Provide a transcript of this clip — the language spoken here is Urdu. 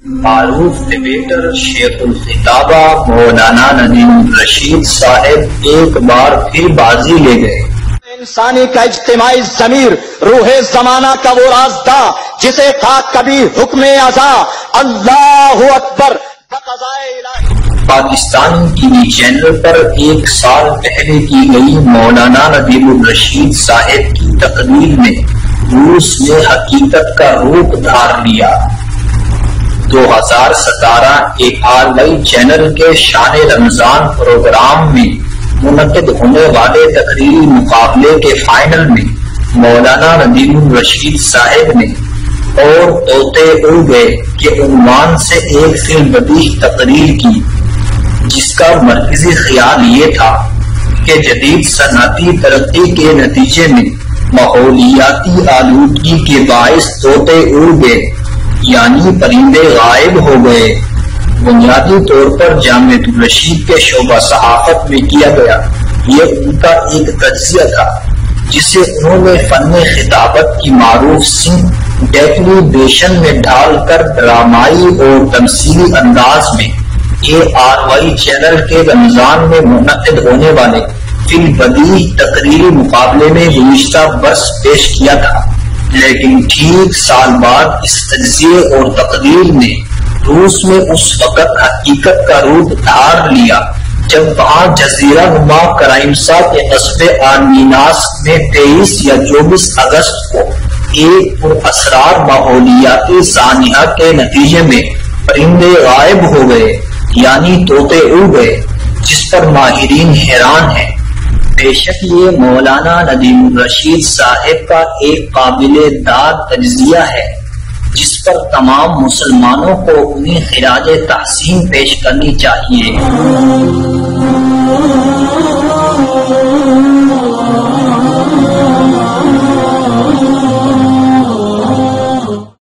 معروف ڈبیٹر شیخ الخطابہ مولانا ندیم الرشید صاحب ایک بار پھر بازی لے گئے۔ انسانی کا اجتماعی ضمیر روح زمانہ کا وہ رازدہ جسے تھا کبھی حکم ازا اللہ اکبر بقضائے الہی۔ پاکستان ٹی وی چینل پر ایک سال پہلے کی گئی مولانا ندیم الرشید صاحب کی تقریر میں روس نے حقیقت کا روپ دھار لیا۔ 2017 ARY چینل کے شان رمضان پروگرام میں منعقد ہونے والے تقریری مقابلے کے فائنل میں مولانا ندیم الرشید صاحب نے اور طوطے اڑ گئے کے عنوان سے ایک فی البدیہہ تقریر کی، جس کا مرکزی خیال یہ تھا کہ جدید صنعتی ترقی کے نتیجے میں ماحولیاتی آلودگی کے باعث طوطے اڑ گئے، یعنی پرندے غائب ہو گئے۔ بنیادی طور پر جامعۃ الرشید کے شعبہ صحافت میں کیا گیا یہ ان کا ایک تجزیہ تھا، جسے انہوں نے فن خطابت کی معروف سمت ڈیکلیبریشن میں ڈھال کر ڈرامائی اور تمثیلی انداز میں ARY چینل کے رمضان میں منعقد ہونے والے فی البدیہہ تقریری مقابلے میں گزشتہ برس پیش کیا تھا۔ لیکن ٹھیک سال بعد اس تجزیے اور تقریر نے روس میں اس وقت حقیقت کا روپ دھار لیا جب وہاں جزیرہ نما کرائمسا کے قصبے آرمیناس میں 23 یا 24 اگست کو ایک پراسرار ماحولیاتی سانحہ کے نتیجے میں پرندے غائب ہو گئے، یعنی طوطے اڑ گئے، جس پر ماہرین حیران ہیں۔ بے شک یہ مولانا ندیم الرشید صاحب کا ایک قابل داد تجزیہ ہے، جس پر تمام مسلمانوں کو انہیں خراج تحسین پیش کرنی چاہیے۔